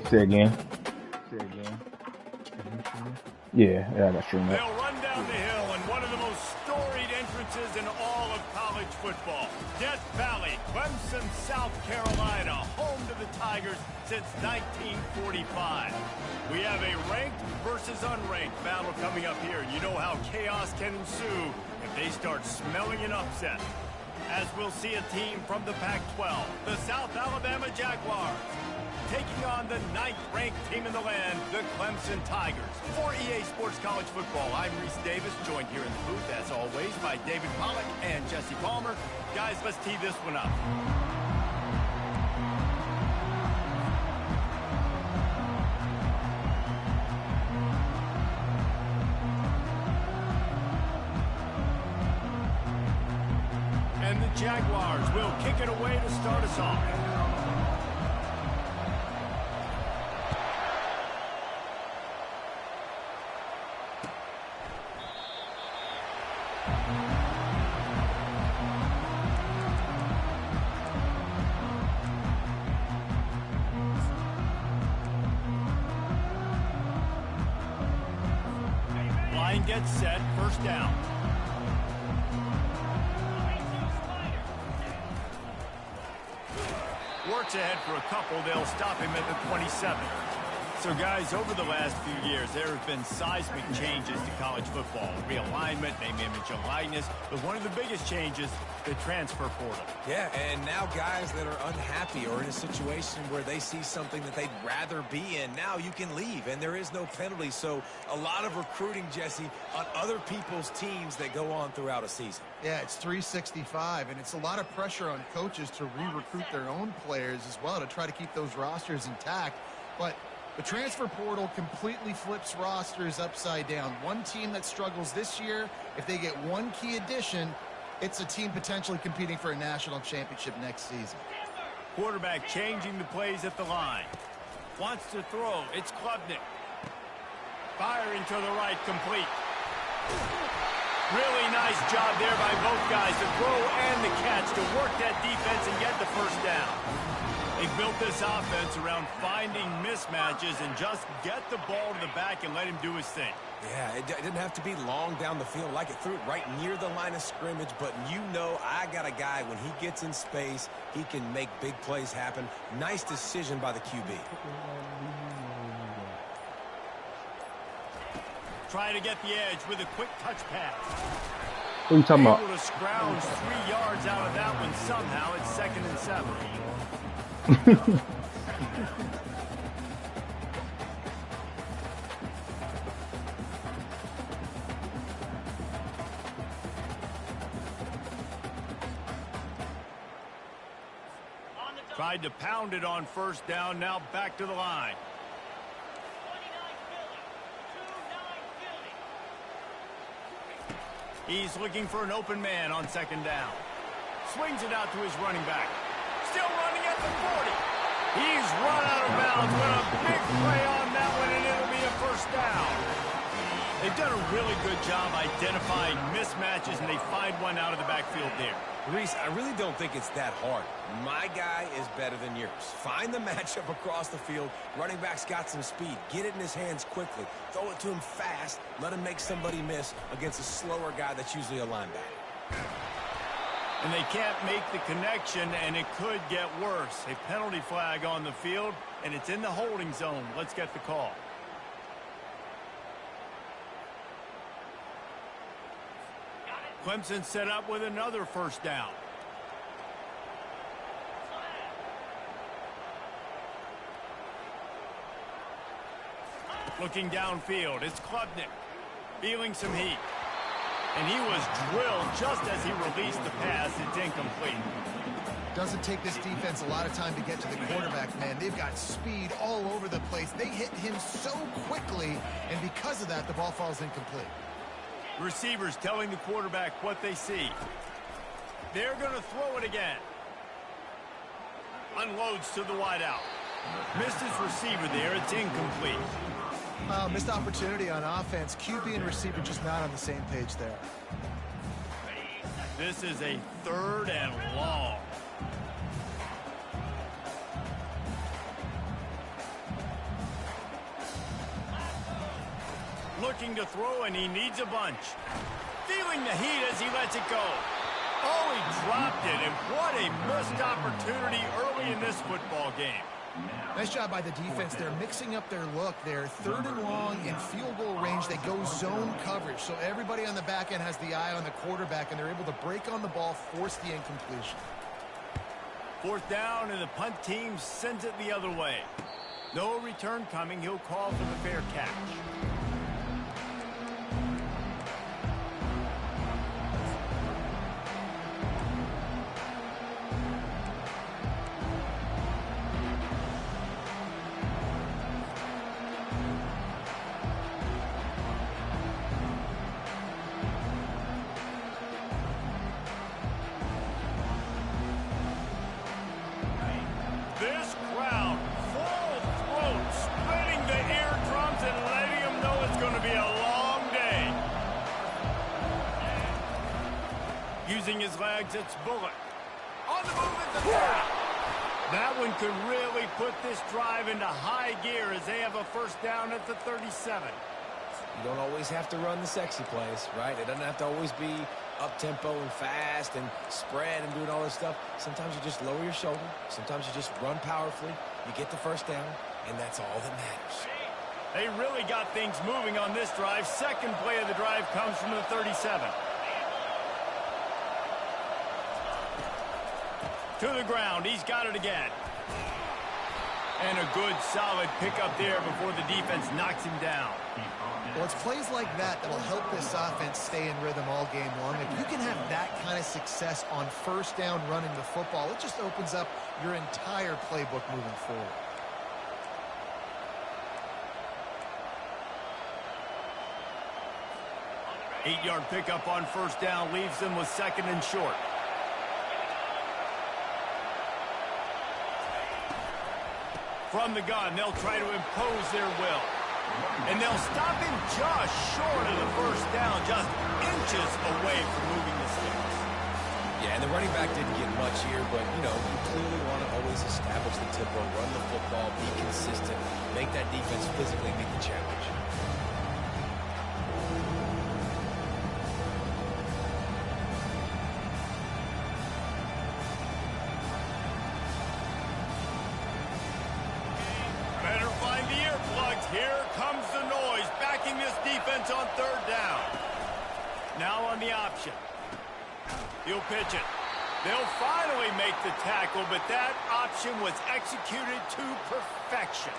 Say again. Yeah, I got stream that. They'll run down the hill in one of the most storied entrances in all of college football. Death Valley, Clemson, South Carolina, home to the Tigers since 1945. We have a ranked versus unranked battle coming up here. You know how chaos can ensue if they start smelling an upset. As we'll see a team from the Pac-12, the South Alabama Jaguars, taking on the 9th-ranked team in the land, the Clemson Tigers. For EA Sports College Football, I'm Reese Davis, joined here in the booth, as always, by David Pollack and Jesse Palmer. Guys, let's tee this one up. And the Jaguars will kick it away to start us off. Line gets set, first down. Works ahead for a couple. They'll stop him at the 27. So, guys, over the last few years, there have been seismic changes to college football. Realignment, name, image, and likeness. But one of the biggest changes, the transfer portal. Yeah, and now guys that are unhappy or in a situation where they see something that they'd rather be in, now you can leave, and there is no penalty. So a lot of recruiting, Jesse, on other people's teams that go on throughout a season. Yeah, it's 365, and it's a lot of pressure on coaches to re-recruit their own players as well to try to keep those rosters intact. But the transfer portal completely flips rosters upside down. One team that struggles this year, if they get one key addition, it's a team potentially competing for a national championship next season. Quarterback changing the plays at the line. Wants to throw. It's Klubnik. Firing to the right, complete. Really nice job there by both guys to throw and the catch to work that defense and get the first down. They built this offense around finding mismatches and just get the ball to the back and let him do his thing. Yeah, it didn't have to be long down the field. Like, it threw it right near the line of scrimmage, but you know I got a guy, when he gets in space, he can make big plays happen. Nice decision by the QB. Try to get the edge with a quick touch pass. What are you talking about? Able to scrounge 3 yards out of that one somehow. It's 2nd and 7. Tried to pound it on first down, now back to the line. He's looking for an open man on 2nd down. Swings it out to his running back. Still running at the 40. He's run out of bounds with a big play on that one, and it'll be a first down. They've done a really good job identifying mismatches, and they find one out of the backfield there. Reese, I really don't think it's that hard. My guy is better than yours. Find the matchup across the field. Running back's got some speed. Get it in his hands quickly. Throw it to him fast. Let him make somebody miss against a slower guy that's usually a linebacker. And they can't make the connection, and it could get worse. A penalty flag on the field, and it's in the holding zone. Let's get the call. Clemson set up with another first down. Looking downfield, it's Klubnik. Feeling some heat. And he was drilled just as he released the pass. It's incomplete. Doesn't take this defense a lot of time to get to the quarterback, man. They've got speed all over the place. They hit him so quickly, and because of that, the ball falls incomplete. Receivers telling the quarterback what they see. They're going to throw it again. Unloads to the wideout. Missed his receiver there. It's incomplete. Missed opportunity on offense. QB and receiver just not on the same page there. This is a 3rd and long. Looking to throw, and he needs a bunch. Feeling the heat as he lets it go. Oh, he dropped it, and what a missed opportunity early in this football game. Nice job by the defense. They're mixing up their look. They're 3rd and long in field goal range. They go zone coverage, so everybody on the back end has the eye on the quarterback, and they're able to break on the ball, force the incompletion. 4th down, and the punt team sends it the other way. No return coming. He'll call for the fair catch. This crowd, full throat, splitting the eardrums and letting them know it's going to be a long day. Using his legs, it's Bullock. On the move at the 30. That one could really put this drive into high gear as they have a 1st down at the 37. You don't always have to run the sexy plays, right? It doesn't have to always be up-tempo and fast and spread and doing all this stuff. Sometimes you just lower your shoulder. Sometimes you just run powerfully. You get the 1st down, and that's all that matters. They really got things moving on this drive. 2nd play of the drive comes from the 37. To the ground. He's got it again. And a good, solid pickup there before the defense knocks him down. Well, it's plays like that that'll help this offense stay in rhythm all game long. If you can have that kind of success on 1st down running the football, it just opens up your entire playbook moving forward. Eight-yard pickup on 1st down leaves them with 2nd and short. From the gun, they'll try to impose their will. And they'll stop him just short of the 1st down, just inches away from moving the sticks. Yeah, and the running back didn't get much here, but, you know, you clearly want to always establish the tempo, run the football, be consistent, make that defense physically meet the challenge. Better find the earplugs. Here comes the noise, backing this defense on 3rd down. Now on the option. He'll pitch it. They'll finally make the tackle, but that option was executed to perfection.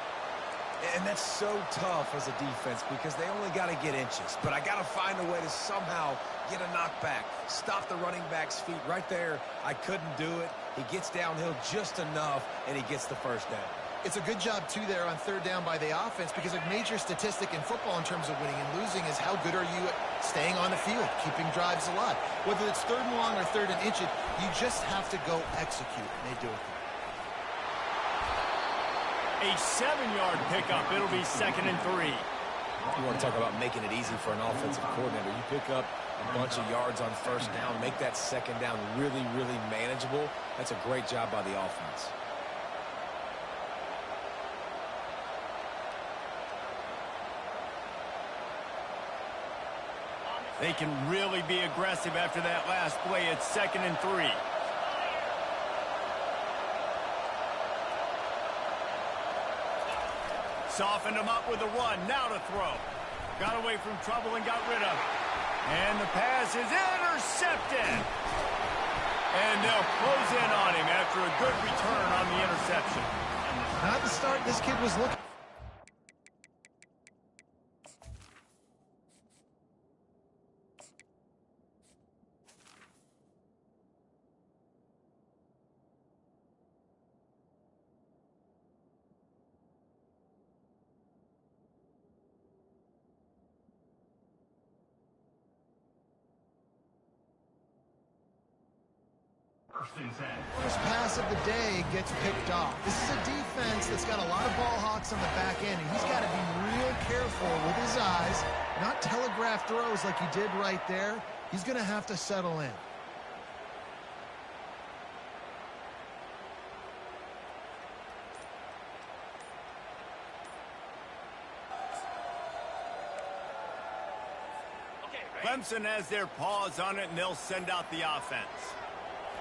And that's so tough as a defense because they only got to get inches. But I got to find a way to somehow get a knockback, stop the running back's feet right there. I couldn't do it. He gets downhill just enough, and he gets the 1st down. It's a good job, too, there on 3rd down by the offense because a major statistic in football in terms of winning and losing is how good are you at staying on the field, keeping drives alive. Whether it's 3rd and long or 3rd and inches, you just have to go execute, and they do it. A 7-yard pickup. It'll be 2nd and 3. You want to talk about making it easy for an offensive coordinator. You pick up a bunch of yards on 1st down, make that 2nd down really, really manageable. That's a great job by the offense. They can really be aggressive after that last play. It's 2nd and 3. Softened him up with a run. Now to throw. Got away from trouble and got rid of it. And the pass is intercepted. And they'll close in on him after a good return on the interception. Not the start this kid was looking. First pass of the day gets picked off. This is a defense that's got a lot of ball hawks on the back end, and he's got to be real careful with his eyes, not telegraph throws like he did right there. He's going to have to settle in. Clemson has their paws on it, and they'll send out the offense.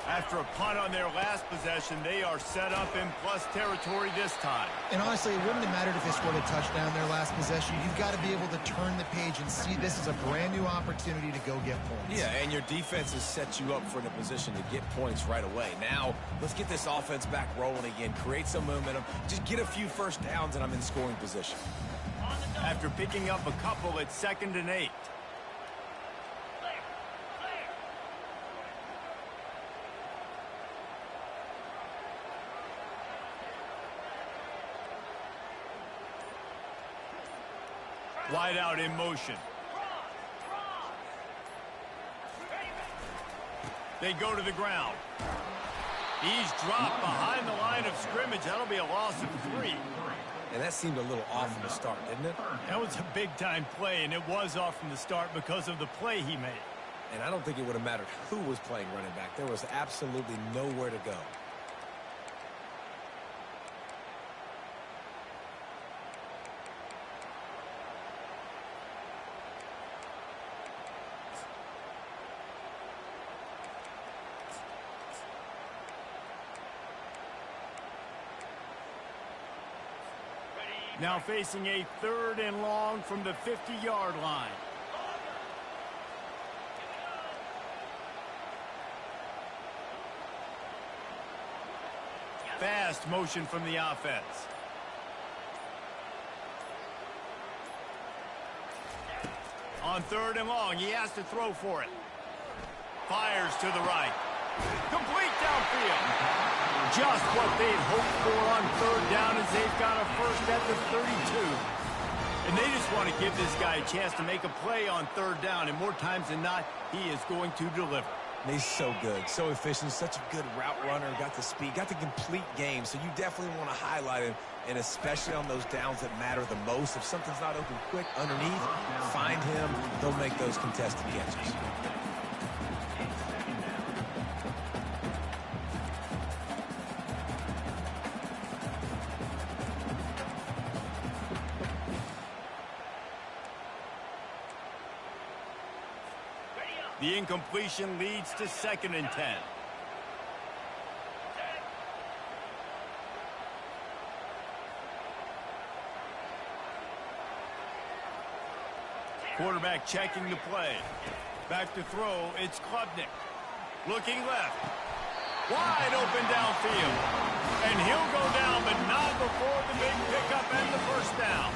After a punt on their last possession, they are set up in plus territory this time. And honestly, it wouldn't have mattered if they scored a touchdown their last possession. You've got to be able to turn the page and see this as a brand new opportunity to go get points. Yeah, and your defense has set you up for the position to get points right away. Now, let's get this offense back rolling again, create some momentum, just get a few first downs, and I'm in scoring position. After picking up a couple, it's 2nd and 8. Wide out in motion. They go to the ground. He's dropped behind the line of scrimmage. That'll be a loss of 3. And that seemed a little off from the start, didn't it? That was a big-time play, and it was off from the start because of the play he made. And I don't think it would have mattered who was playing running back. There was absolutely nowhere to go. Now facing a 3rd and long from the 50-yard line. Fast motion from the offense. On 3rd and long, he has to throw for it. Fires to the right. Complete downfield. Just what they'd hoped for on 3rd down as they've got a first at the 32. And they just want to give this guy a chance to make a play on 3rd down, and more times than not, he is going to deliver. He's so good, so efficient, such a good route runner, got the speed, got the complete game, so you definitely want to highlight him, and especially on those downs that matter the most. If something's not open quick underneath, find him, he'll make those contested catches. The incompletion leads to 2nd and 10. Quarterback checking the play. Back to throw, it's Klubnik. Looking left. Wide open downfield. And he'll go down, but not before the big pickup and the first down.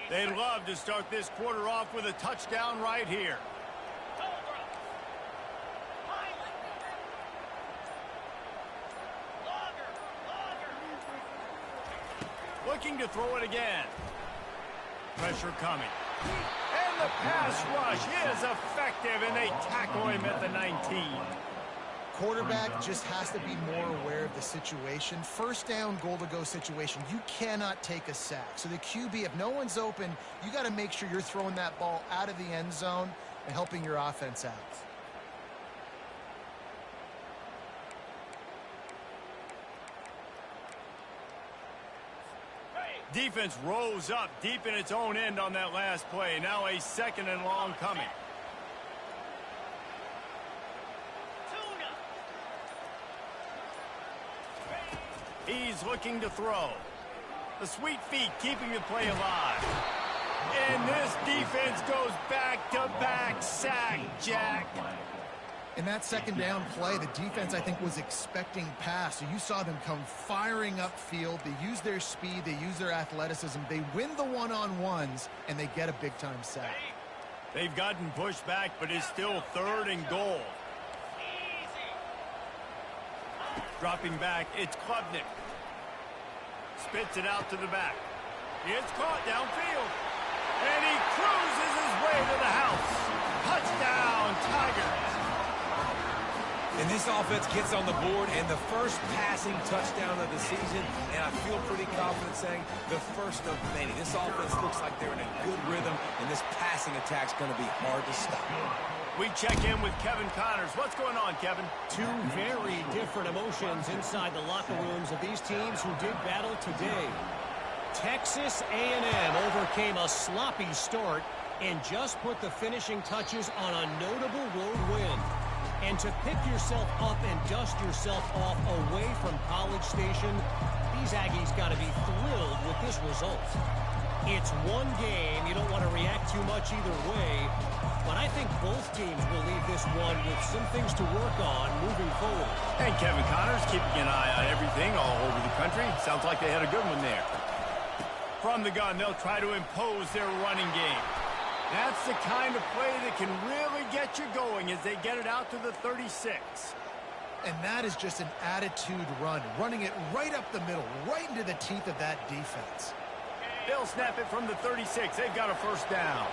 They'd love to start this quarter off with a touchdown right here. Looking to throw it again. Pressure coming. And the pass rush is effective, and they tackle him at the 19. Quarterback just has to be more aware of the situation. First down, goal-to-go situation. You cannot take a sack. So the QB, if no one's open, you got to make sure you're throwing that ball out of the end zone and helping your offense out. Defense rose up deep in its own end on that last play. Now a 2nd and long coming. He's looking to throw. The sweet feet keeping the play alive. And this defense goes back-to-back sack, Jack. In that 2nd down play, the defense, I think, was expecting pass. So you saw them come firing upfield. They use their speed. They use their athleticism. They win the one-on-ones, and they get a big-time sack. They've gotten pushed back, but it's still 3rd and goal. Dropping back, it's Klubnik. Spits it out to the back. It's caught downfield. And he cruises his way to And this offense gets on the board, and the first passing touchdown of the season, and I feel pretty confident saying the first of many. This offense looks like they're in a good rhythm, and this passing attack's going to be hard to stop. We check in with Kevin Connors. What's going on, Kevin? Two very different emotions inside the locker rooms of these teams who did battle today. Texas A&M overcame a sloppy start and just put the finishing touches on a notable road win. And to pick yourself up and dust yourself off away from College Station, these Aggies got to be thrilled with this result. It's one game. You don't want to react too much either way, but I think both teams will leave this one with some things to work on moving forward. And Kevin Connors keeping an eye on everything all over the country. Sounds like they had a good one there. From the gun, they'll try to impose their running game. That's the kind of play that can really get you going as they get it out to the 36. And that is just an attitude run, running it right up the middle, right into the teeth of that defense. They'll snap it from the 36. They've got a first down.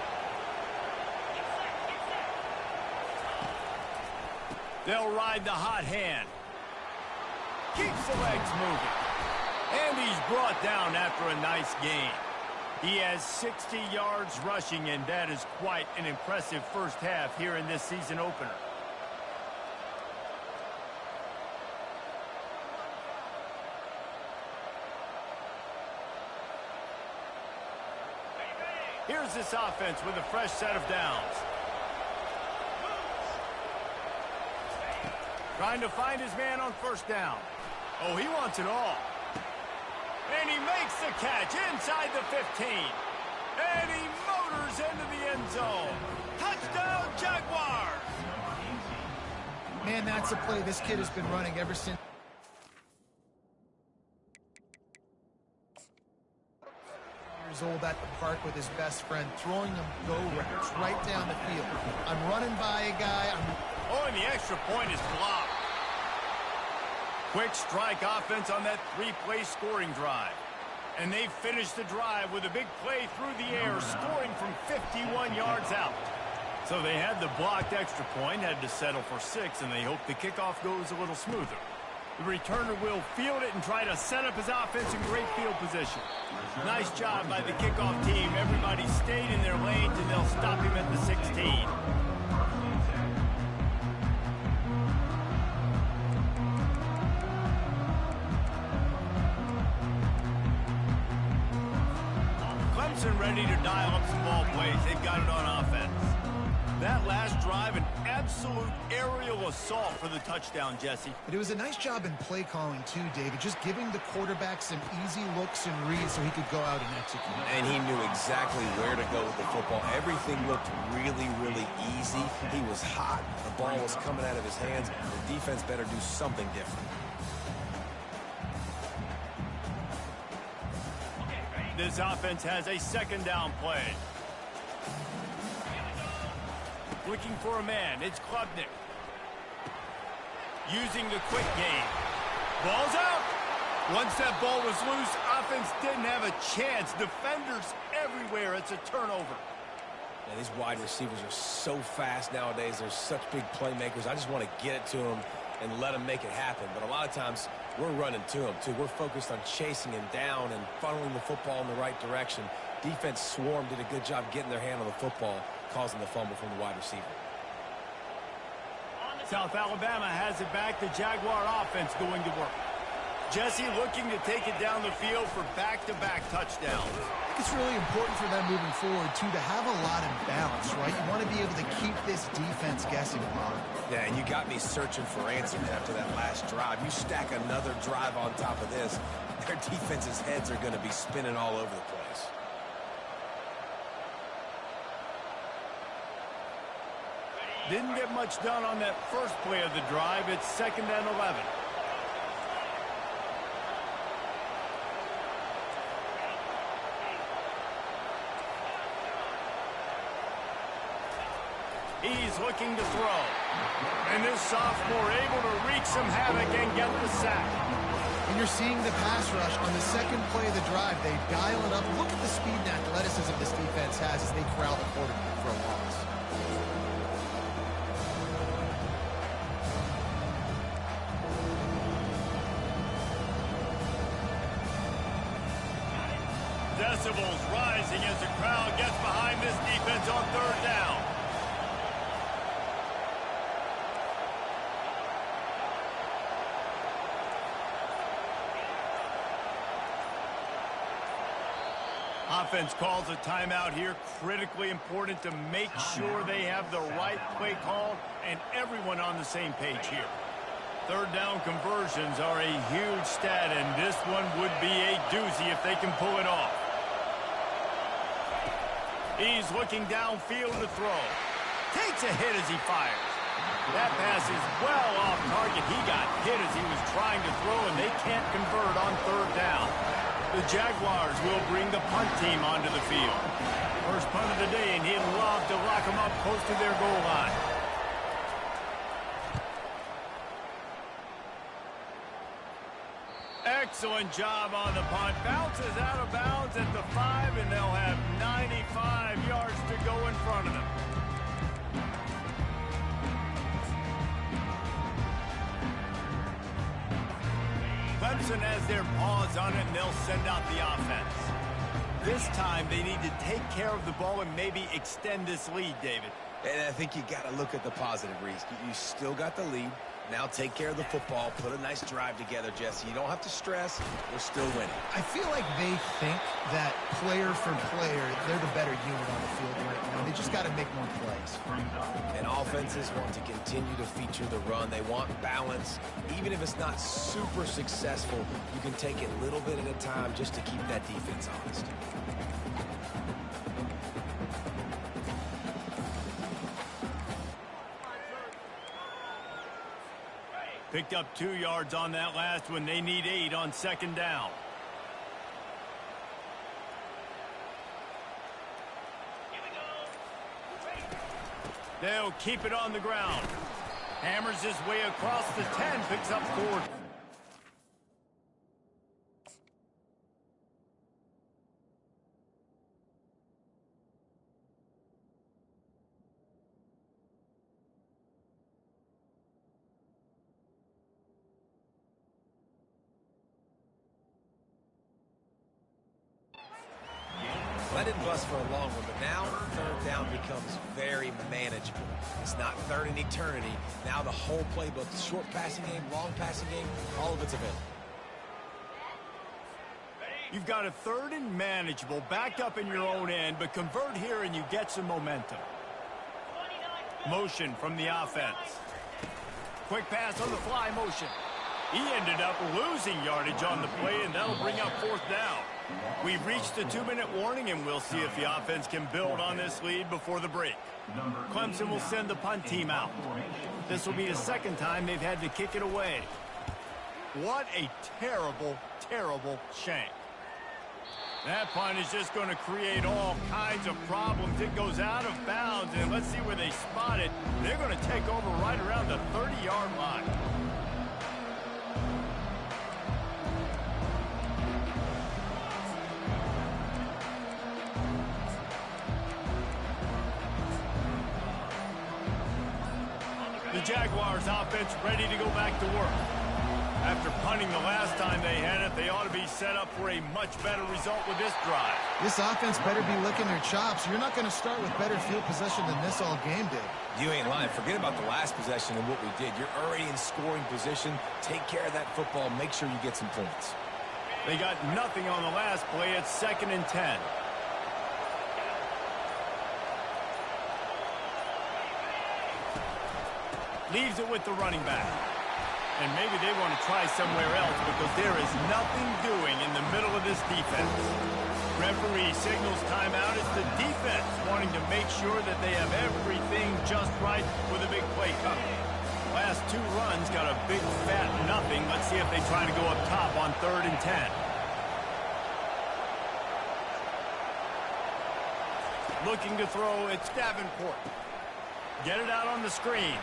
They'll ride the hot hand. Keeps the legs moving. And he's brought down after a nice gain. He has 60 yards rushing, and that is quite an impressive first half here in this season opener. Here's this offense with a fresh set of downs. Trying to find his man on first down. Oh, he wants it all. And he makes the catch inside the 15. And he motors into the end zone. Touchdown, Jaguars! Man, that's a play this kid has been running ever since. Years old at the park with his best friend, throwing him go routes right down the field. I'm running by a guy. Oh, and the extra point is blocked. Quick strike offense on that three-play scoring drive. And they finished the drive with a big play through the air, scoring from 51 yards out. So they had the blocked extra point, had to settle for 6, and they hope the kickoff goes a little smoother. The returner will field it and try to set up his offense in great field position. Nice job by the kickoff team. Everybody stayed in their lanes, and they'll stop him at the 16. Ready to dial up some ball plays. They've got it on offense. That last drive, an absolute aerial assault for the touchdown, Jesse. But it was a nice job in play calling too, David, just giving the quarterback some easy looks and reads so he could go out and execute. And he knew exactly where to go with the football. Everything looked really, really easy. He was hot. The ball was coming out of his hands. The defense better do something different. This offense has a second down play. Looking for a man. It's Klubnik. Using the quick game. Ball's out. Once that ball was loose, offense didn't have a chance. Defenders everywhere. It's a turnover. Yeah, these wide receivers are so fast nowadays. They're such big playmakers. I just want to get it to them and let them make it happen. But a lot of times, we're running to him, too. We're focused on chasing him down and funneling the football in the right direction. Defense swarm did a good job getting their hand on the football, causing the fumble from the wide receiver. South Alabama has it back. The Jaguar offense going to work. Jesse looking to take it down the field for back-to-back touchdowns. I think it's really important for them moving forward, too, to have a lot of balance, right? You want to be able to keep this defense guessing a lot. Yeah, and you got me searching for answers after that last drive. You stack another drive on top of this, their defense's heads are going to be spinning all over the place. Didn't get much done on that first play of the drive. It's 2nd and 11. He's looking to throw. And this sophomore able to wreak some havoc and get the sack. And you're seeing the pass rush on the second play of the drive. They dial it up. Look at the speed and athleticism this defense has as they corral the quarterback for a loss. Decibels rising as the crowd gets behind this defense on third down. Offense calls a timeout here. Critically important to make sure they have the right play called and everyone on the same page here. Third down conversions are a huge stat, and this one would be a doozy if they can pull it off. He's looking downfield to throw. Takes a hit as he fires. That pass is well off target. He got hit as he was trying to throw, and they can't convert on third down. The Jaguars will bring the punt team onto the field. First punt of the day, and he'd love to lock them up close to their goal line. Excellent job on the punt. Bounces out of bounds at the 5, and they'll have 95 yards to go in front of them. Clemson has their paws on it, and they'll send out the offense. This time, they need to take care of the ball and maybe extend this lead, David. And I think you got to look at the positive, Reese. You still got the lead. Now take care of the football. Put a nice drive together, Jesse. You don't have to stress. We're still winning. I feel like they think that player for player, they're the better unit on the field right now. They just got to make more plays. And offenses want to continue to feature the run. They want balance. Even if it's not super successful, you can take it a little bit at a time just to keep that defense honest. Picked up 2 yards on that last one. They need 8 on second down. They'll keep it on the ground. Hammers his way across the 10, picks up 4. Let it bust for a long one, but now third down becomes very manageable. It's not third and eternity. Now the whole playbook, short passing game, long passing game, all of it's available. You've got a third and manageable, backed up in your own end, but convert here and you get some momentum. Motion from the offense. Quick pass on the fly motion. He ended up losing yardage on the play, and that'll bring up fourth down. We've reached the 2-minute warning, and we'll see if the offense can build on this lead before the break. Clemson will send the punt team out. This will be the second time they've had to kick it away. What a terrible, terrible shank. That punt is just going to create all kinds of problems. It goes out of bounds, and let's see where they spot it. They're going to take over right around the 30-yard line. The Jaguars offense ready to go back to work. After punting the last time they had it, they ought to be set up for a much better result with this drive. This offense better be licking their chops. You're not going to start with better field possession than this all game did. You ain't lying. Forget about the last possession and what we did. You're already in scoring position. Take care of that football. Make sure you get some points. They got nothing on the last play. It's 2nd and 10. Leaves it with the running back. And maybe they want to try somewhere else because there is nothing doing in the middle of this defense. Referee signals timeout. It's the defense wanting to make sure that they have everything just right with a big play coming. Last 2 runs got a big fat nothing. Let's see if they try to go up top on 3rd and 10. Looking to throw, it's Davenport. Get it out on the screen.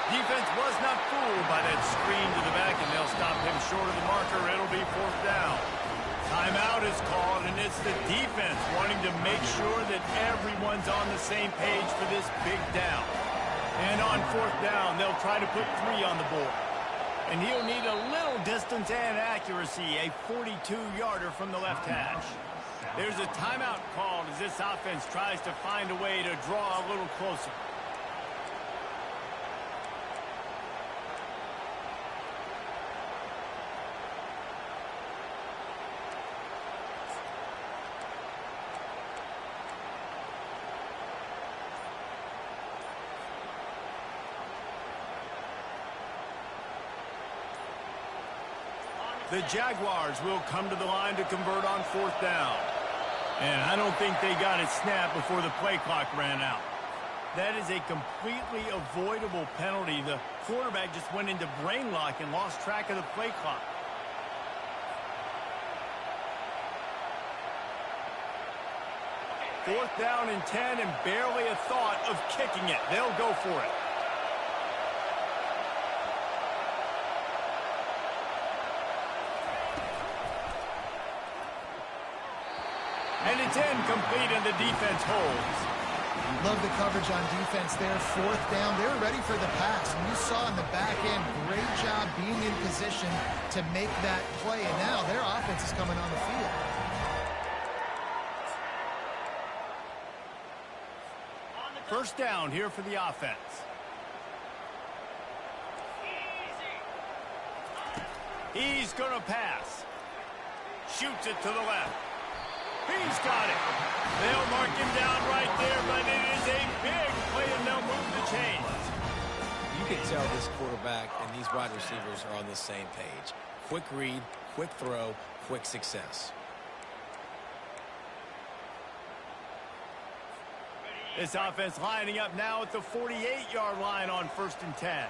Defense was not fooled by that screen to the back, and they'll stop him short of the marker. It'll be 4th down. Timeout is called, and it's the defense wanting to make sure that everyone's on the same page for this big down. And on 4th down, they'll try to put 3 on the board. And he'll need a little distance and accuracy, a 42-yarder from the left hash. There's a timeout called as this offense tries to find a way to draw a little closer. The Jaguars will come to the line to convert on 4th down. And I don't think they got it snapped before the play clock ran out. That is a completely avoidable penalty. The quarterback just went into brain lock and lost track of the play clock. Fourth down and 10 and barely a thought of kicking it. They'll go for it. And it's incomplete, and the defense holds. Love the coverage on defense there. 4th down. They're ready for the pass. And you saw in the back end, great job being in position to make that play. And now their offense is coming on the field. First down here for the offense. He's going to pass. Shoots it to the left. He's got it. They'll mark him down right there, but it is a big play, and they'll move the chains. You can tell this quarterback and these wide receivers are on the same page. Quick read, quick throw, quick success. This offense lining up now at the 48-yard line on 1st and 10.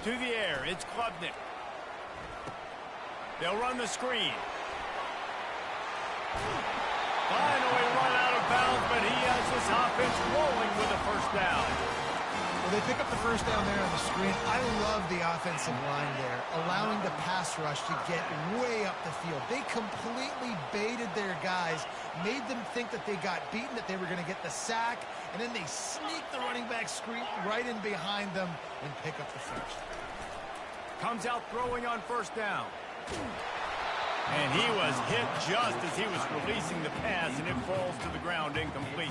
To the air, it's Klubnik. They'll run the screen. Finally run out of bounds, but he has this offense rolling with a 1st down. Well, they pick up the 1st down there on the screen. I love the offensive line there, allowing the pass rush to get way up the field. They completely baited their guys, made them think that they got beaten, that they were going to get the sack, and then they sneak the running back screen right in behind them and pick up the 1st. Comes out throwing on 1st down. And he was hit just as he was releasing the pass, and it falls to the ground incomplete.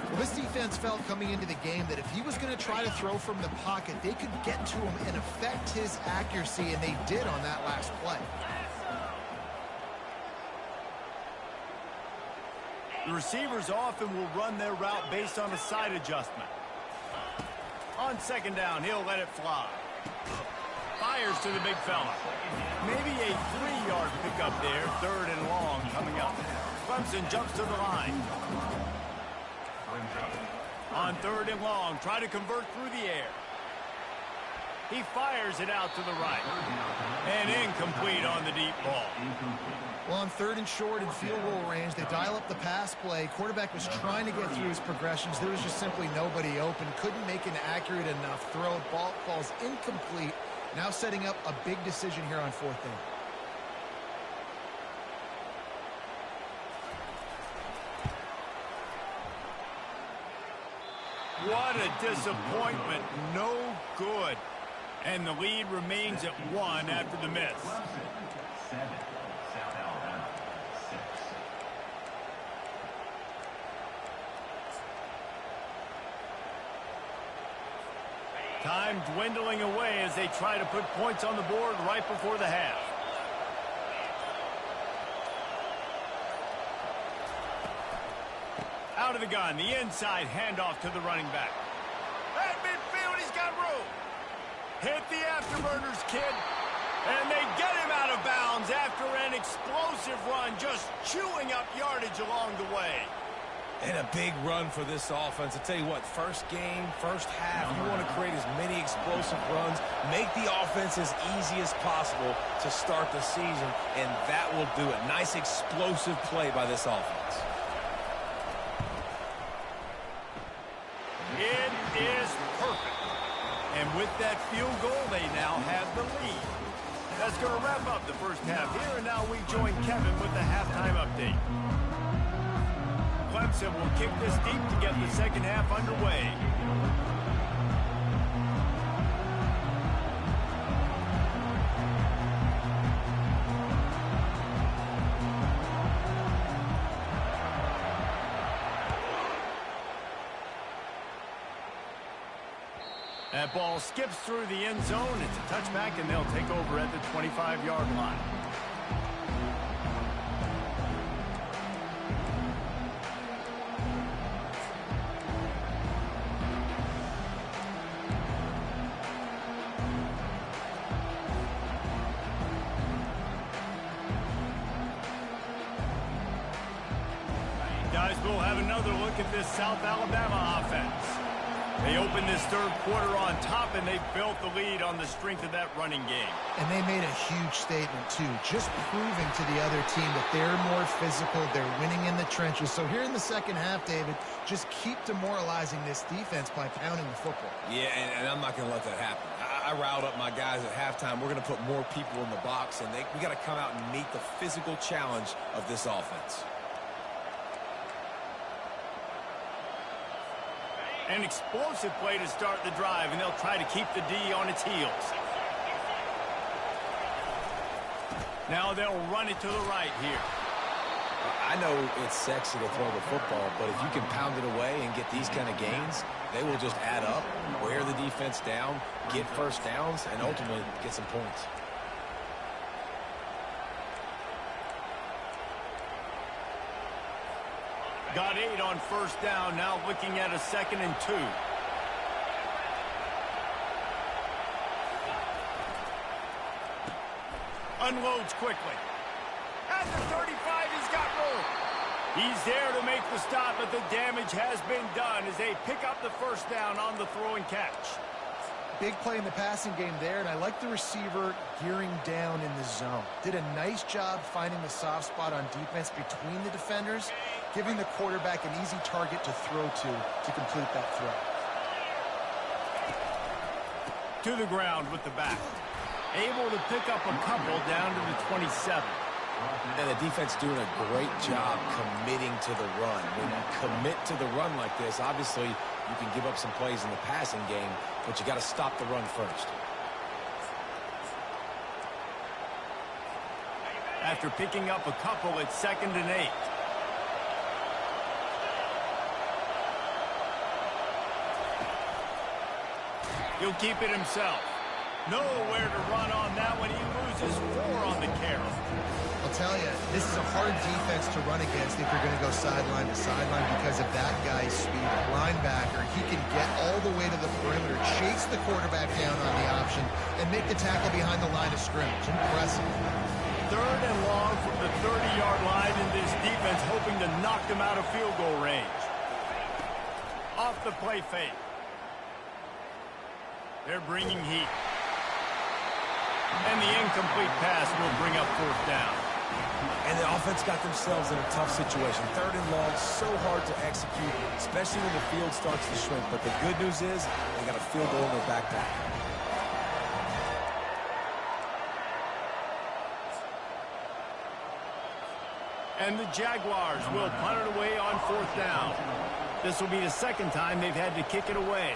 Well, this defense felt coming into the game that if he was going to try to throw from the pocket, they could get to him and affect his accuracy, and they did on that last play. The receivers often will run their route based on a side adjustment. On 2nd down, he'll let it fly. Fires to the big fella. Maybe a 3-yard pickup there. 3rd and long coming up. Clemson jumps to the line. On 3rd and long, try to convert through the air. He fires it out to the right. And incomplete on the deep ball. Well, on 3rd and short in field goal range, they dial up the pass play. Quarterback was trying to get through his progressions. There was just simply nobody open. Couldn't make an accurate enough throw. Ball falls incomplete. Now setting up a big decision here on 4th down. What a disappointment. No good. And the lead remains at 1 after the miss. Time dwindling away as they try to put points on the board right before the half. Out of the gun, the inside handoff to the running back. At midfield, he's got room. Hit the afterburners, kid. And they get him out of bounds after an explosive run, just chewing up yardage along the way. And a big run for this offense. I tell you what, first game, first half, you want to create as many explosive runs, make the offense as easy as possible to start the season, and that will do it. Nice explosive play by this offense. It is perfect. And with that field goal, they now have the lead. That's going to wrap up the first half here, and now we join Kevin with the halftime update. Clemson and will kick this deep to get the second half underway. That ball skips through the end zone. It's a touchback, and they'll take over at the 25-yard line. Guys, we'll have another look at this South Alabama offense. They opened this third quarter on top, and they built the lead on the strength of that running game. And they made a huge statement, too, just proving to the other team that they're more physical, they're winning in the trenches. So here in the second half, David, just keep demoralizing this defense by pounding the football. Yeah, and I'm not going to let that happen. I riled up my guys at halftime. We're going to put more people in the box, and we got to come out and meet the physical challenge of this offense. An explosive play to start the drive, and they'll try to keep the D on its heels. Now they'll run it to the right here. I know it's sexy to throw the football, but if you can pound it away and get these kind of gains, they will just add up, wear the defense down, get first downs, and ultimately get some points. Got 8 on first down, now looking at a 2nd and 2. Unloads quickly. At the 35, he's got room. He's there to make the stop, but the damage has been done as they pick up the first down on the throw and catch. Big play in the passing game there, and I like the receiver gearing down in the zone. Did a nice job finding the soft spot on defense between the defenders, giving the quarterback an easy target to throw to complete that throw. To the ground with the back. Able to pick up a couple down to the 27. And the defense doing a great job committing to the run. When you commit to the run like this, obviously you can give up some plays in the passing game, but you got to stop the run first. After picking up a couple, it's 2nd and 8. He'll keep it himself. Nowhere to run on that one. He loses 4 on the carry. I'll tell you, this is a hard defense to run against if you're going to go sideline to sideline because of that guy's speed. Linebacker, he can get all the way to the perimeter, chase the quarterback down on the option, and make the tackle behind the line of scrimmage. Impressive. 3rd and long from the 30-yard line, and this defense hoping to knock them out of field goal range. Off the play fake. They're bringing heat. And the incomplete pass will bring up 4th down. And the offense got themselves in a tough situation. 3rd and long, so hard to execute, especially when the field starts to shrink. But the good news is they got a field goal in their back pocket. And the Jaguars will punt it away on 4th down. This will be the 2nd time they've had to kick it away.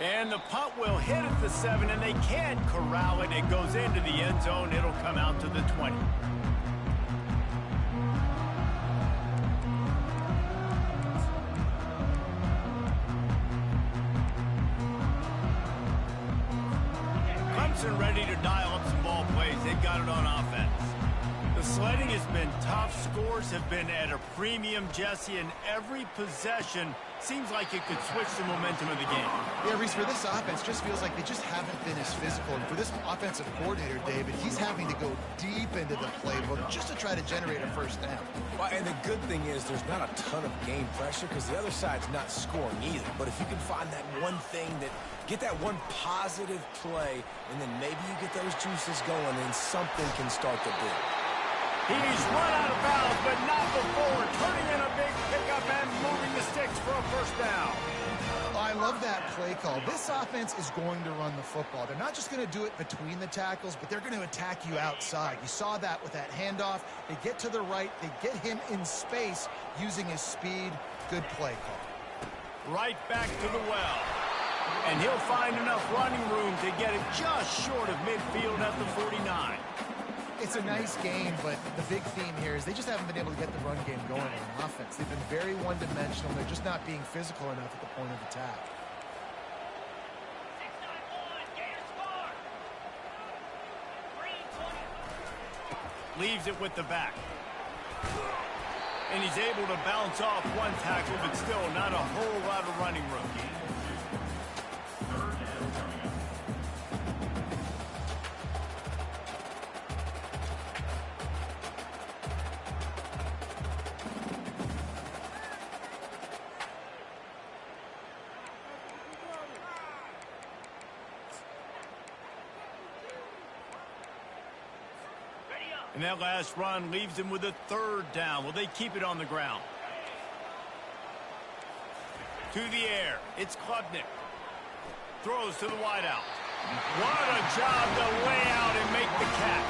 And the punt will hit at the 7, and they can't corral it. It goes into the end zone. It'll come out to the 20. Clemson ready to dial up some ball plays. They've got it on offense. The sledding has been tough. Scores have been at a premium, Jesse, and every possession seems like it could switch the momentum of the game. Yeah, Reese, for this offense, just feels like they just haven't been as physical. And for this offensive coordinator, David, he's having to go deep into the playbook just to try to generate a first down. Well, and the good thing is there's not a ton of game pressure because the other side's not scoring either. But if you can find that one thing that get that one positive play, and then maybe you get those juices going, and something can start to build. He's run out of bounds, but not before. Turning in a big pickup and moving the sticks for a first down. I I love that play call. This offense is going to run the football. They're not just going to do it between the tackles, but they're going to attack you outside. You saw that with that handoff. They get to the right. They get him in space using his speed. Good play call. Right back to the well. And he'll find enough running room to get it just short of midfield at the 49. It's a nice game, but the big theme here is they just haven't been able to get the run game going on offense. They've been very one-dimensional. They're just not being physical enough at the point of attack. Leaves it with the back. And he's able to bounce off one tackle, but still not a whole lot of running room. And that last run leaves him with a third down. Will they keep it on the ground? To the air. It's Klubnik. Throws to the wideout. What a job to lay out and make the catch.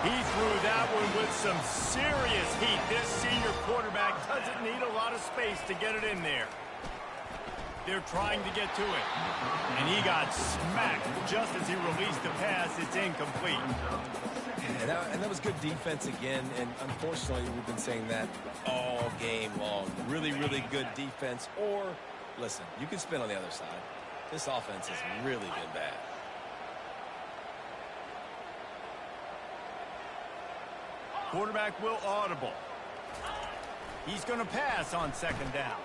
He threw that one with some serious heat. This senior quarterback doesn't need a lot of space to get it in there. They're trying to get to it. And he got smacked just as he released the pass. It's incomplete. And that was good defense again, and unfortunately, we've been saying that all game long. Really, really good defense. Or, listen, you can spin on the other side. This offense has really been bad. Quarterback will audible. He's going to pass on second down.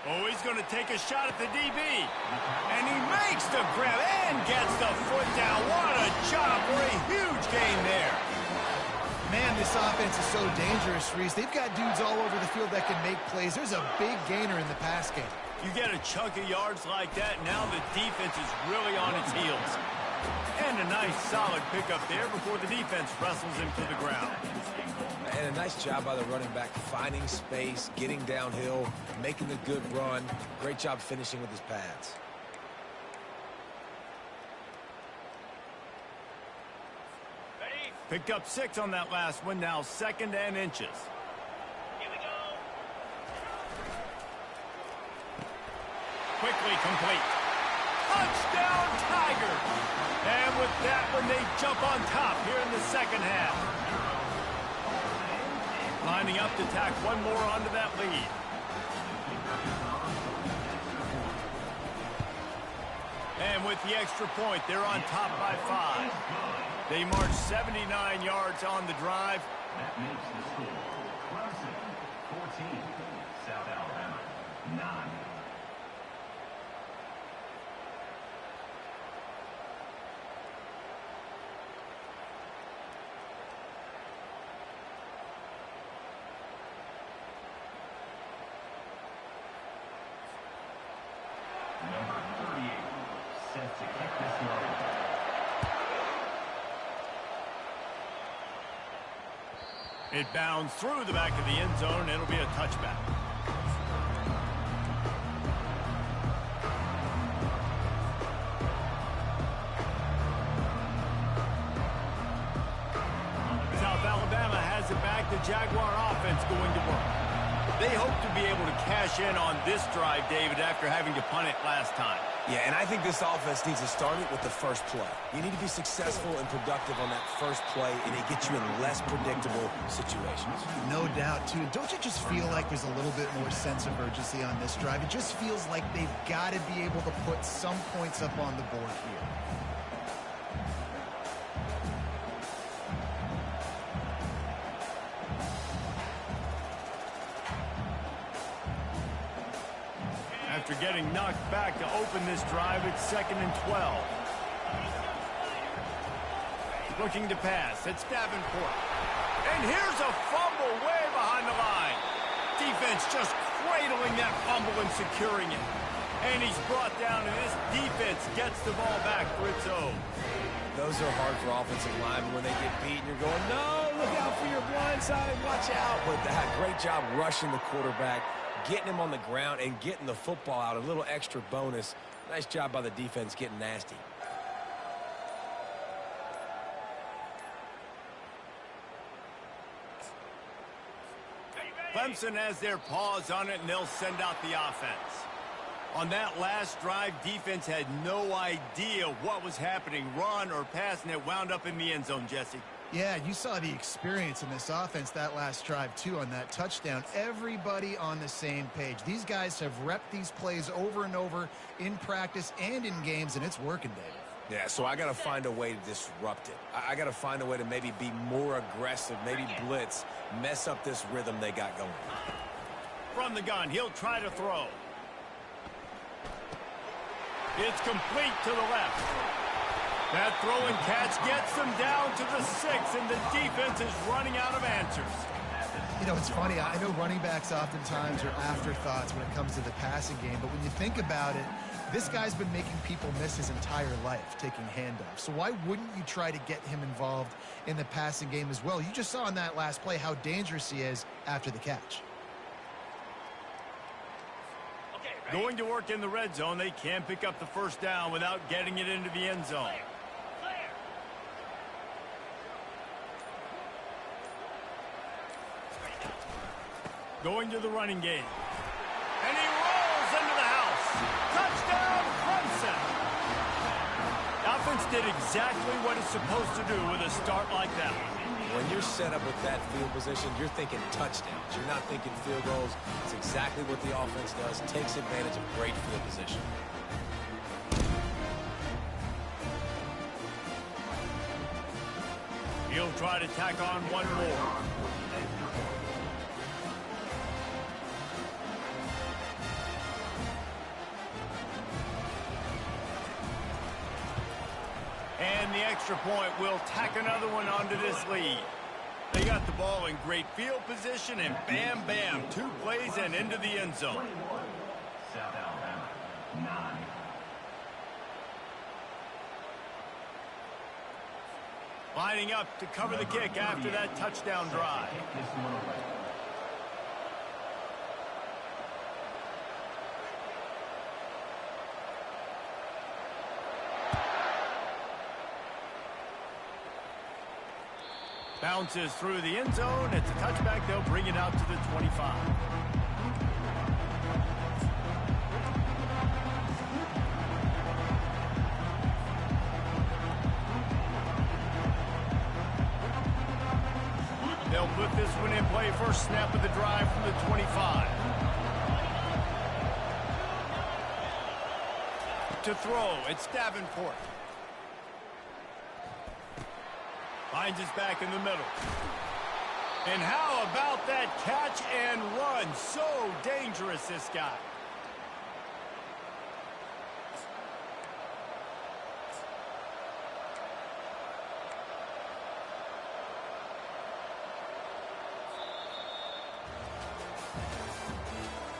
Oh, he's going to take a shot at the DB. And he makes the grab and gets the foot down. What a job for a huge gain there. Man, this offense is so dangerous, Reese. They've got dudes all over the field that can make plays. There's a big gainer in the pass game. You get a chunk of yards like that, now the defense is really on its heels. And a nice solid pickup there before the defense wrestles him to the ground. And a nice job by the running back, finding space, getting downhill, making a good run. Great job finishing with his pads. Picked up 6 on that last one, now 2nd and inches. Here we go. Quickly complete. Touchdown, Tigers! And with that one, they jump on top here in the second half. Lining up to tack one more onto that lead. And with the extra point, they're on top by 5. They march 79 yards on the drive. That makes the score Clemson 14, South Alabama 9. Number 38 set to kick this one. It bounds through the back of the end zone, and it'll be a touchback. South Alabama has it back. The Jaguar offense going to work. They hope to be able to cash in on this drive, David, after having to punt it last time. Yeah, and I think this offense needs to start it with the first play. You need to be successful and productive on that first play, and it gets you in less predictable situations. No doubt, too. Don't you just feel like there's a little bit more sense of urgency on this drive? It just feels like they've got to be able to put some points up on the board here. After getting knocked back to open this drive, it's 2nd and 12. Looking to pass. It's Davenport. And here's a fumble way behind the line. Defense just cradling that fumble and securing it. And he's brought down, and this defense gets the ball back for its own. Those are hard for offensive linemen when they get beat, and you're going, no, look out for your blind side, watch out. But that great job rushing the quarterback, getting him on the ground and getting the football out. A little extra bonus. Nice job by the defense getting nasty. Clemson has their paws on it, and they'll send out the offense. On that last drive, defense had no idea what was happening, run or pass, and it wound up in the end zone, Jesse. Yeah, you saw the experience in this offense that last drive, too, on that touchdown. Everybody on the same page. These guys have repped these plays over and over in practice and in games, and it's working, David. Yeah, so I got to find a way to disrupt it. I got to find a way to maybe be more aggressive, maybe blitz, mess up this rhythm they got going. From the gun, he'll try to throw. It's complete to the left. That throw and catch gets them down to the 6, and the defense is running out of answers. You know, it's funny. I know running backs oftentimes are afterthoughts when it comes to the passing game, but when you think about it, this guy's been making people miss his entire life taking handoffs. So why wouldn't you try to get him involved in the passing game as well? You just saw in that last play how dangerous he is after the catch. Going to work in the red zone, they can't pick up the first down without getting it into the end zone. Going to the running game. And he rolls into the house. Touchdown, Clemson. The offense did exactly what it's supposed to do with a start like that. When you're set up with that field position, you're thinking touchdowns. You're not thinking field goals. It's exactly what the offense does. Takes advantage of great field position. He'll try to tack on one more. And the extra point will tack another one onto this lead. They got the ball in great field position, and bam, bam, 2 plays and into the end zone. South Alabama, 9. Lining up to cover the kick after that touchdown drive. Bounces through the end zone. It's a touchback. They'll bring it out to the 25. They'll put this one in play. First snap of the drive from the 25. To throw, it's Davenport. Finds his back in the middle. And how about that catch and run? So dangerous, this guy.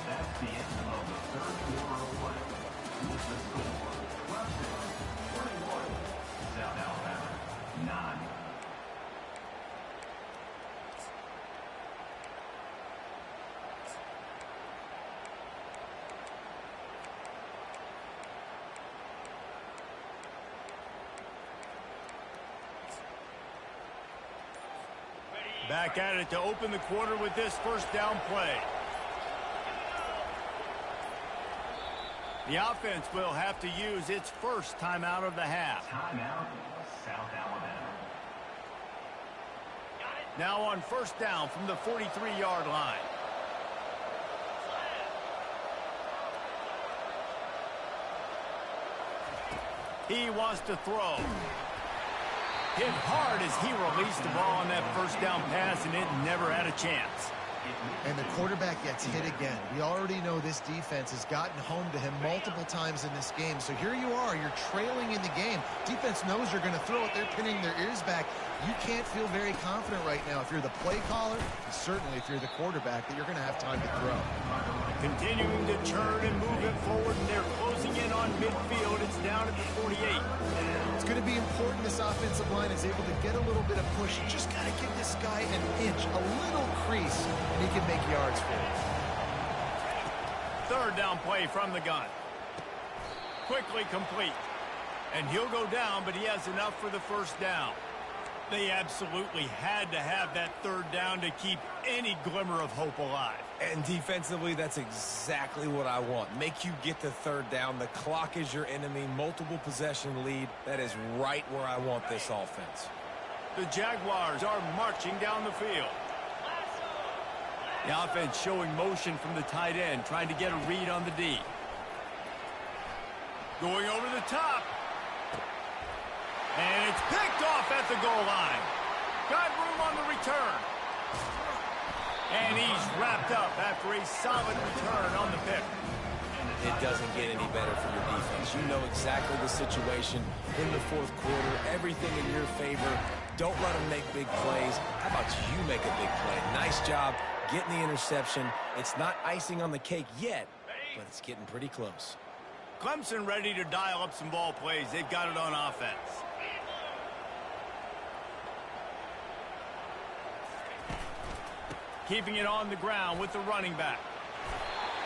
That's the end of the third quarter of play. With the score, Clemson 21, South Alabama 9. Back at it to open the quarter with this first down play. The offense will have to use its first timeout of the half. Timeout, South Alabama. Now on first down from the 43-yard line. He wants to throw. Hit hard as he released the ball on that first down pass, and it never had a chance. And the quarterback gets hit again. We already know this defense has gotten home to him multiple times in this game. So here you are, you're trailing in the game. Defense knows you're going to throw it. They're pinning their ears back. You can't feel very confident right now if you're the play caller, and certainly if you're the quarterback, that you're going to have time to throw. Continuing to churn and move it forward, and they're closing in on midfield. It's down at the 48. It's going to be important this offensive line is able to get a little bit of push. You just got to give this guy an inch, a little crease, and he can make yards for you. third down play from the gun. Quickly complete. And he'll go down, but he has enough for the first down. They absolutely had to have that third down to keep any glimmer of hope alive. And defensively, that's exactly what I want. Make you get the third down. The clock is your enemy. Multiple possession lead. That is right where I want this offense. The Jaguars are marching down the field. The offense showing motion from the tight end, trying to get a read on the D. Going over the top. And it's picked off at the goal line. Got room on the return. And he's wrapped up after a solid return on the pick. It doesn't get any better for your defense. You know exactly the situation in the fourth quarter. Everything in your favor. Don't let them make big plays. How about you make a big play? Nice job getting the interception. It's not icing on the cake yet, but it's getting pretty close. Clemson ready to dial up some ball plays. They've got it on offense. Keeping it on the ground with the running back.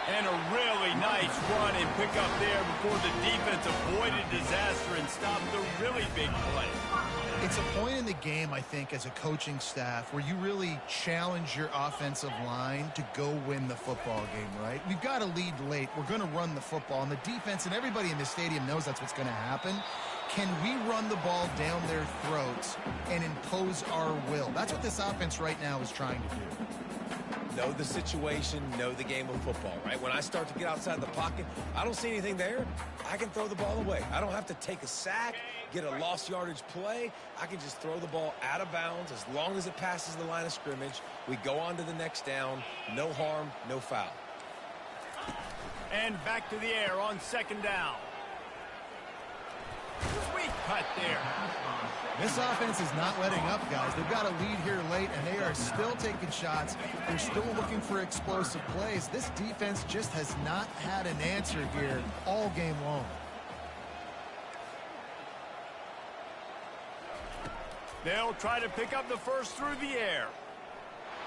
And a really nice run and pick up there before the defense avoided disaster and stopped the really big play. It's a point in the game, I think, as a coaching staff where you really challenge your offensive line to go win the football game, right? We've got to lead late. We're going to run the football. And the defense and everybody in the stadium knows that's what's going to happen. Can we run the ball down their throats and impose our will? That's what this offense right now is trying to do. Know the situation, know the game of football, right? When I start to get outside the pocket, I don't see anything there. I can throw the ball away. I don't have to take a sack, get a lost yardage play. I can just throw the ball out of bounds as long as it passes the line of scrimmage. We go on to the next down. No harm, no foul. And back to the air on second down. Sweet cut there. This offense is not letting up, guys. They've got a lead here late, and they are still taking shots. They're still looking for explosive plays. This defense just has not had an answer here all game long. They'll try to pick up the first through the air.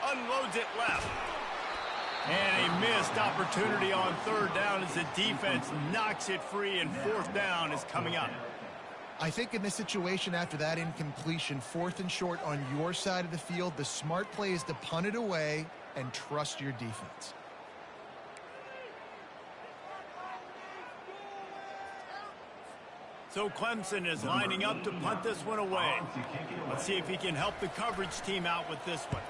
Unloads it left. And a missed opportunity on third down as the defense knocks it free, and fourth down is coming up. I think in this situation after that incompletion, fourth and short on your side of the field, the smart play is to punt it away and trust your defense. So Clemson is lining up to punt this one away. Let's see if he can help the coverage team out with this one.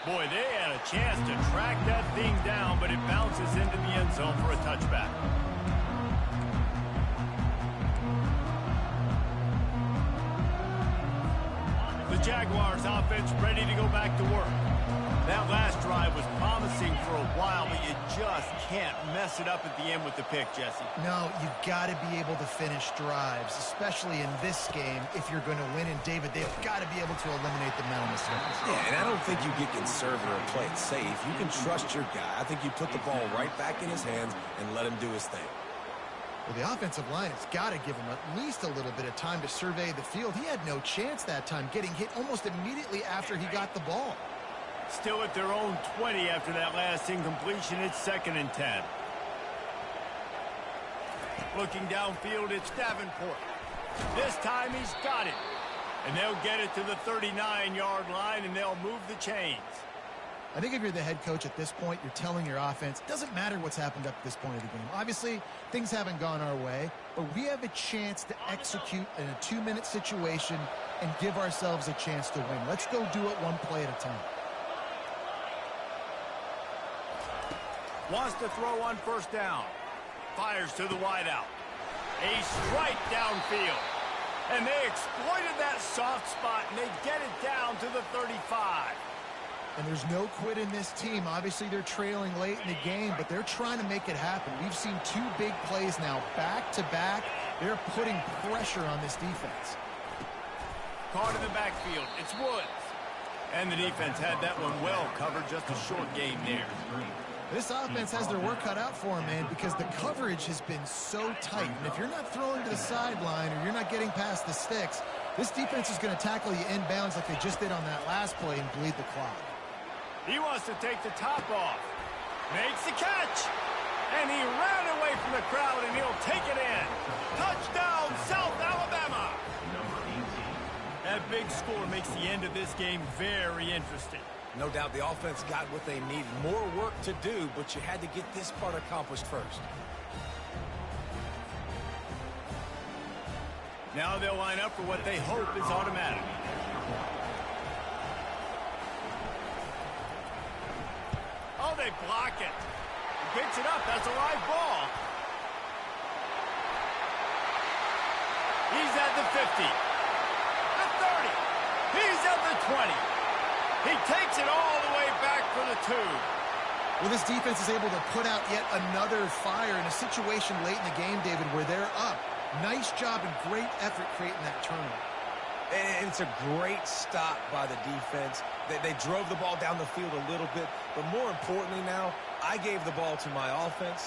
Boy, they had a chance to track that thing down, but it bounces into the end zone for a touchback. The Jaguars offense ready to go back to work. That last drive was promising for a while, but you just can't mess it up at the end with the pick, Jesse. No, you got to be able to finish drives, especially in this game if you're going to win. And, David, they've got to be able to eliminate the mental mistakes. Yeah, and I don't think you get conservative or play it safe. You can trust your guy. I think you put the ball right back in his hands and let him do his thing. Well, the offensive line has got to give him at least a little bit of time to survey the field. He had no chance that time, getting hit almost immediately after he got the ball. Still at their own 20 after that last incompletion. It's 2nd and 10. Looking downfield, it's Davenport. This time he's got it. And they'll get it to the 39-yard line, and they'll move the chains. I think if you're the head coach at this point, you're telling your offense, it doesn't matter what's happened up to this point of the game. Obviously, things haven't gone our way, but we have a chance to execute in a 2-minute situation and give ourselves a chance to win. Let's go do it one play at a time. Wants to throw on first down. Fires to the wideout. A strike downfield. And they exploited that soft spot, and they get it down to the 35. And there's no quit in this team. Obviously, they're trailing late in the game, but they're trying to make it happen. We've seen 2 big plays now, back-to-back. They're putting pressure on this defense. Caught in the backfield. It's Woods. And the defense had that one well covered. Just a short game there. This offense has their work cut out for them, man, because the coverage has been so tight. And if you're not throwing to the sideline or you're not getting past the sticks, This defense is going to tackle you inbounds like they just did on that last play and bleed the clock. He wants to take the top off. Makes the catch. And he ran away from the crowd, and he'll take it in. Touchdown, South Alabama. That big score makes the end of this game very interesting. No doubt the offense got what they needed. More work to do, but you had to get this part accomplished first. Now they'll line up for what they hope is automatic. Oh, they block it. He picks it up. That's a live ball. He's at the 50. The 30. He's at the 20. He takes it all the way back for the 2. Well, this defense is able to put out yet another fire in a situation late in the game, David, where they're up. Nice job and great effort creating that turnover. And it's a great stop by the defense. They drove the ball down the field a little bit, but more importantly now, I gave the ball to my offense.